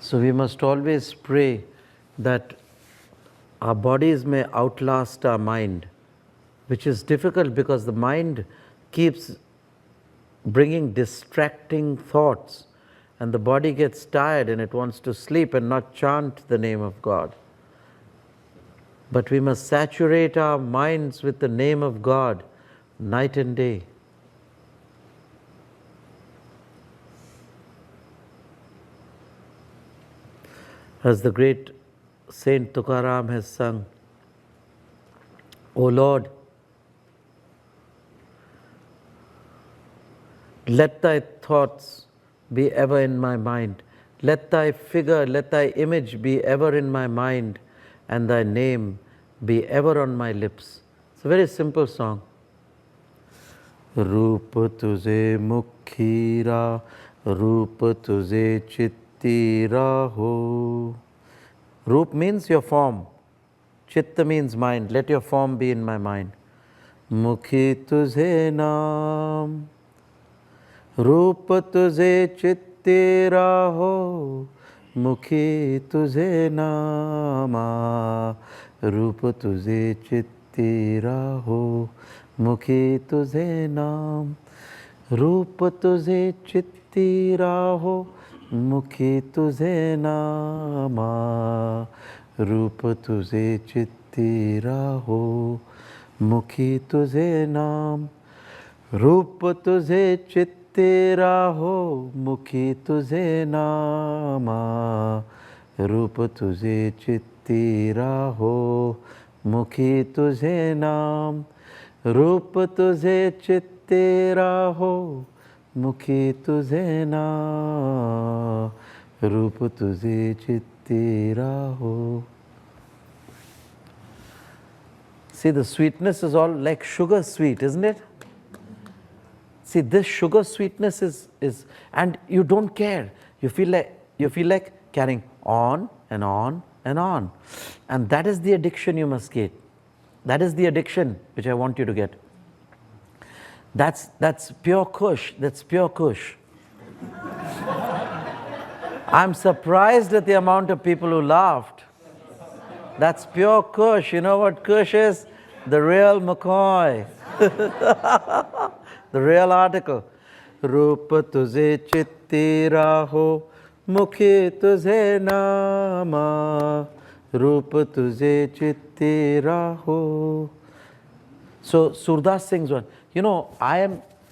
So we must always pray that our bodies may outlast our mind, which is difficult because the mind keeps bringing distracting thoughts, and the body gets tired and it wants to sleep and not chant the name of God. But we must saturate our minds with the name of God night and day. As the great Saint Tukaram has sung, O Lord, let thy thoughts be ever in my mind. Let thy figure, let thy image be ever in my mind, and thy name be ever on my lips. It's a very simple song. Roop tujhe mukhira, roop tujhe chittira ho. Roop means your form. Chitta means mind. Let your form be in my mind. Mukhi tujhe naam. रूप तुझे चित्तेरा हो, मुखी तुझे नामा. रूप तुझे चित्तेरा हो, मुखी तुझे नाम. रूप तुझे चित्तेरा हो, मुखी तुझे नामा. रूप तुझे चित्तेरा हो, मुखी तुझे नाम. रूप तुझे चित्तेरा हो, मुखी तुझे नामा. रूप तुझे चित्तेरा हो, मुखी तुझे नाम. रूप तुझे चित्तेरा हो, मुखी तुझे नाम. रूप तुझे चित्तेरा हो. See, the sweetness is all like sugar sweet, isn't it? See, this sugar sweetness is, and you don't care. You feel like carrying on and on and on. And that is the addiction you must get. That is the addiction which I want you to get. That's pure kush. That's pure kush. I'm surprised at the amount of people who laughed. That's pure kush. You know what kush is? The real McCoy. The real article. Roop tujhe chittera ho, mukhi tujhe nama. Roop tujhe chittera ho. So Surdas sings one. You know,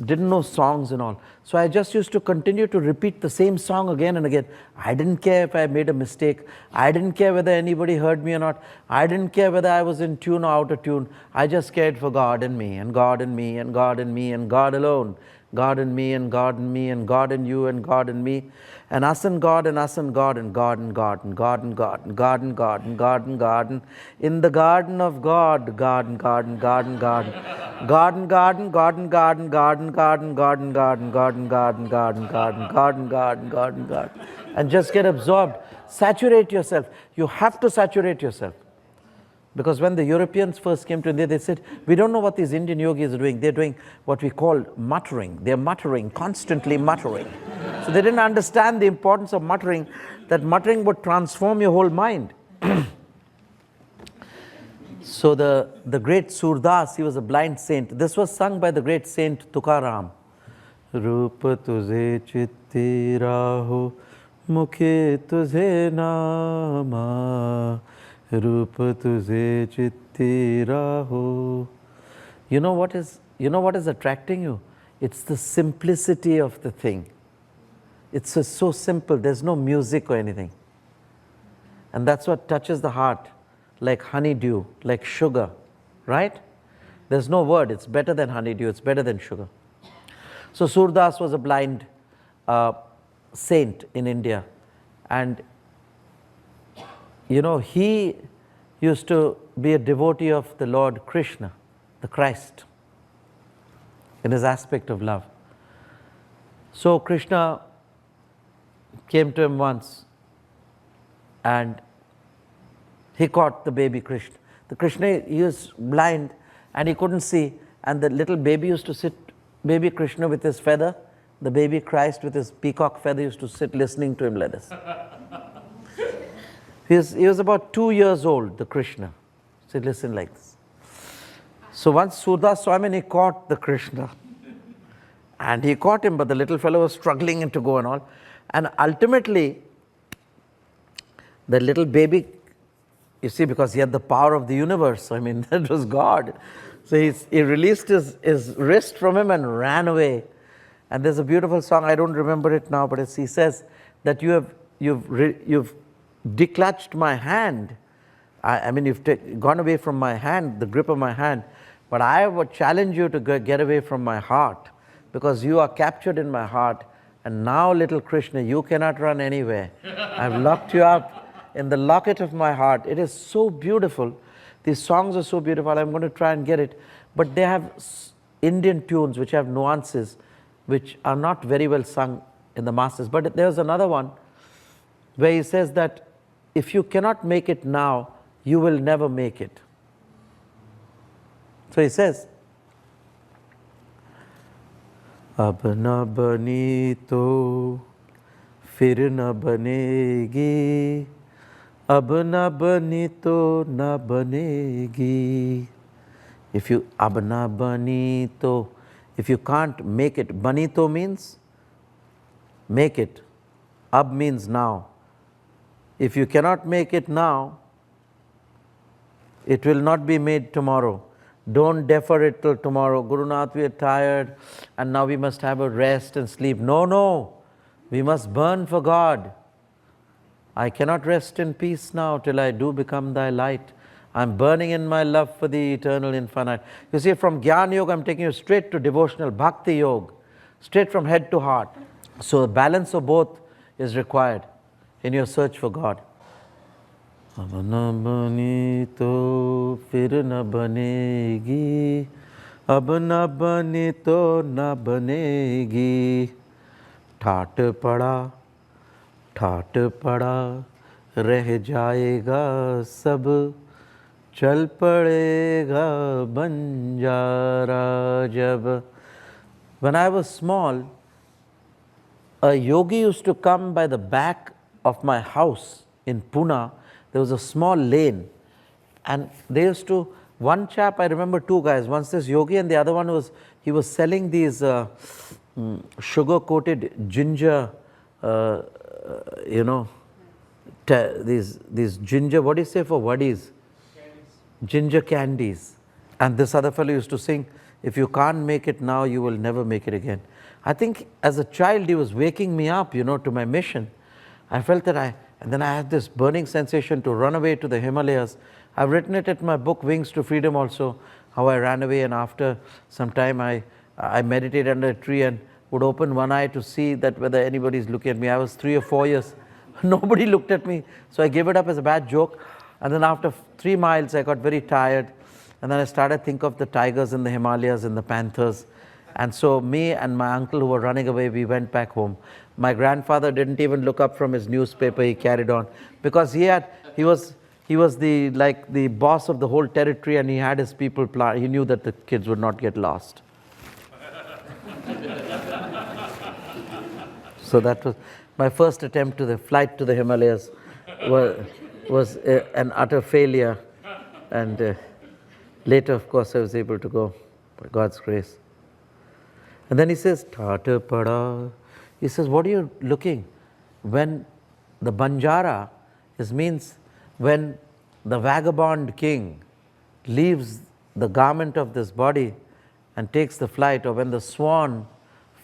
didn't know songs and all. So I just used to continue to repeat the same song again and again. I didn't care if I made a mistake. I didn't care whether anybody heard me or not. I didn't care whether I was in tune or out of tune. I just cared for God and me, and God and me, and God and me, and God alone. God and me, and God and me, and God and you, and God and me, and us and God, and us and God, and God and God, and God and God, and God and God, and God and God, and in the garden of God, God and God, and God and God, God and God, and God and God, and God and God, and God and God, and God and God, and God and God, and God and God, and God and God, and just get absorbed. Saturate yourself. You have to saturate yourself. Because when the Europeans first came to India, they said, we don't know what these Indian yogis are doing. They're doing what we call muttering. They're muttering, constantly muttering. So they didn't understand the importance of muttering, that muttering would transform your whole mind. So the great Surdas, he was a blind saint. This was sung by the great Saint Tukaram. Roop tujhe chittera ho, mukhe tujhe nama. Roop tujhe chittera ho. You know what is attracting you? It's the simplicity of the thing. It's just so simple. There's no music or anything. And that's what touches the heart, like honeydew, like sugar, right? There's no word. It's better than honeydew. It's better than sugar. So Surdas was a blind saint in India. And you know, he used to be a devotee of the Lord Krishna, the Christ, in his aspect of love. So Krishna came to him once and he caught the baby Krishna. The Krishna, he was blind and he couldn't see, and the little baby used to sit, baby Krishna with his feather, the baby Christ with his peacock feather used to sit listening to him like this. He was about 2 years old, the Krishna. So listen like this. So once Sudha saw him and he caught the Krishna. And he caught him, but the little fellow was struggling to go and all. And ultimately, the little baby, you see, because he had the power of the universe, I mean, that was God. So he released his wrist from him and ran away. And there's a beautiful song, I don't remember it now, but he says that you've declutched my hand. I mean, you've gone away from my hand, the grip of my hand, but I would challenge you to get away from my heart, because you are captured in my heart. And now, little Krishna, you cannot run anywhere. I've locked you up in the locket of my heart. It is so beautiful. These songs are so beautiful. I'm going to try and get it. But they have Indian tunes which have nuances which are not very well sung in the masses. But there's another one where he says that if you cannot make it now, you will never make it. So he says, अब न बनी तो फिर न बनेगी, अब न बनी तो न बनेगी. If you अब न बनी तो, if you can't make it, bani to means make it, ab means now. If you cannot make it now, it will not be made tomorrow. Don't defer it till tomorrow. Gurunath, we are tired and now we must have a rest and sleep. No, no. We must burn for God. I cannot rest in peace now till I do become thy light. I'm burning in my love for the eternal infinite. You see, from Jnana Yoga, I'm taking you straight to devotional Bhakti Yoga, straight from head to heart. So the balance of both is required in your search for God. अब न बनी तो फिर न बनेगी, अब न बनी तो न बनेगी. ठाट पड़ा रह जाएगा सब, चल पड़ेगा बंजारा जब. When I was small, a yogi used to come by the back of my house in Pune. There was a small lane, and they used to, one chap, I remember two guys, once this yogi and the other one he was selling these sugar-coated ginger, these ginger, what do you say for waddies? Ginger candies. And this other fellow used to sing, if you can't make it now, you will never make it again. I think as a child, he was waking me up, to my mission. I felt that and then I had this burning sensation to run away to the Himalayas. I've written it in my book, Wings to Freedom also, how I ran away, and after some time I meditated under a tree and would open one eye to see that whether anybody's looking at me. I was 3 or 4 years. Nobody looked at me. So I gave it up as a bad joke. And then after 3 miles, I got very tired. And then I started to think of the tigers in the Himalayas and the panthers. And so me and my uncle who were running away, we went back home. My grandfather didn't even look up from his newspaper. He carried on because he was the boss of the whole territory, and he had his people plan. He knew that the kids would not get lost. So that was my first attempt to the flight to the Himalayas. Was an utter failure, and later, of course, I was able to go by God's grace. And then he says, Thata pada. He says, what are you looking? When the Banjara means when the vagabond king leaves the garment of this body and takes the flight, or when the swan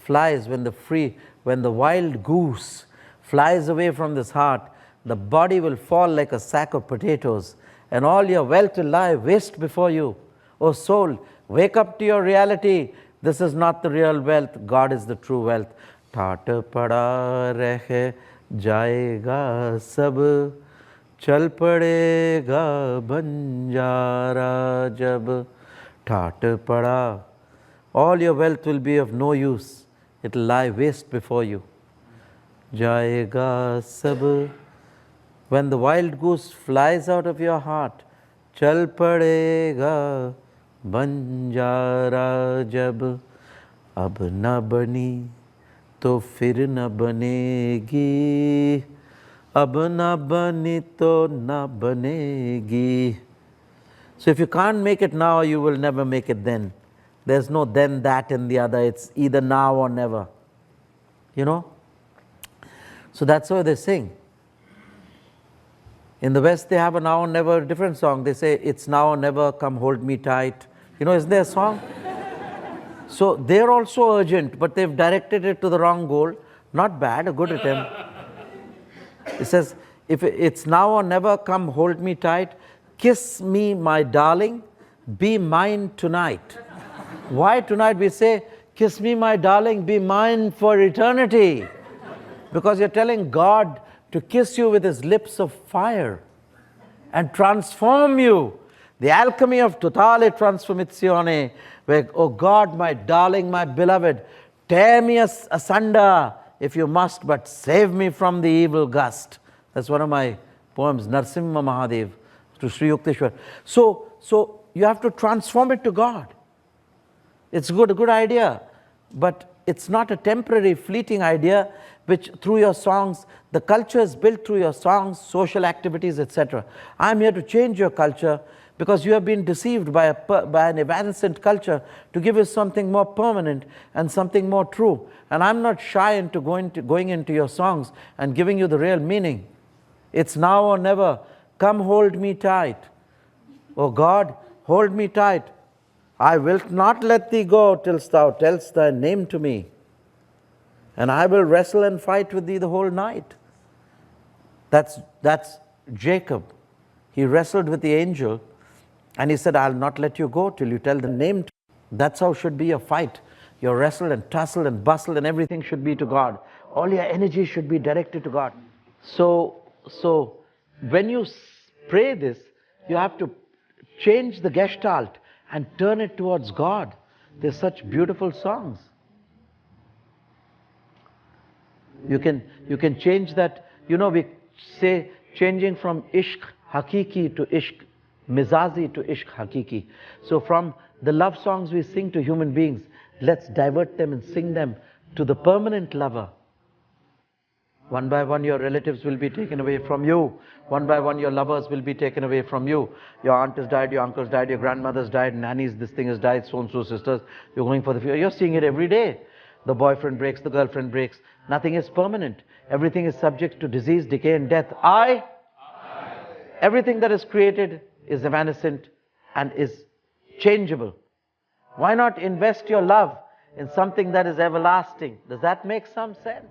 flies, when the wild goose flies away from this heart, the body will fall like a sack of potatoes, and all your wealth will lie waste before you. O soul, wake up to your reality. This is not the real wealth. God is the true wealth. ठाट पड़ा रह जाएगा सब, चल पड़ेगा बंजारा जब. ठाट पड़ा. All your wealth will be of no use. It will lie waste before you. जाएगा सब. When the wild goose flies out of your heart, चल पड़ेगा बंजारा जब. अब न बनी तो फिर न बनेगी, ab na bani to na banegi. So if you can't make it now, you will never make it then. There's no then, that, and the other. It's either now or never. You know? So that's why they sing. In the West, they have a now or never different song. They say, it's now or never, come hold me tight. You know, isn't there a song? So they're also urgent, but they've directed it to the wrong goal. Not bad, a good attempt. It says, if it's now or never, come hold me tight. Kiss me, my darling, be mine tonight. Why tonight? We say, kiss me, my darling, be mine for eternity. Because you're telling God to kiss you with his lips of fire and transform you. The alchemy of totale transformazione, where, oh God, my darling, my beloved, tear me asunder if you must, but save me from the evil gust. That's one of my poems, Narsimha Mahadev to Sri Yukteswar. So you have to transform it to God. It's a good idea, but it's not a temporary, fleeting idea which through your songs, the culture is built through your songs, social activities, etc. I'm here to change your culture because you have been deceived by an evanescent culture to give you something more permanent and something more true. And I'm not shy into going into your songs and giving you the real meaning. It's now or never. Come hold me tight. Oh God, hold me tight. I will not let thee go till thou tellst thy name to me. And I will wrestle and fight with thee the whole night. That's Jacob. He wrestled with the angel and he said, I'll not let you go till you tell the name to me. That's how should be a fight. Your wrestle and tussle and bustle and everything should be to God. All your energy should be directed to God. So when you pray this, you have to change the gestalt and turn it towards God. There's such beautiful songs. You can change that. You know, we say changing from ishq hakiki to ishq mizazi to ishq hakiki. So from the love songs we sing to human beings, let's divert them and sing them to the permanent lover. One by one your relatives will be taken away from you. One by one your lovers will be taken away from you. Your aunt has died, your uncle's died, your grandmother's died, nannies, this thing has died, so-and-so sisters. You're going for the future. You're seeing it every day. The boyfriend breaks, the girlfriend breaks. Nothing is permanent. Everything is subject to disease, decay and death. Everything that is created is evanescent and is changeable. Why not invest your love in something that is everlasting? Does that make some sense?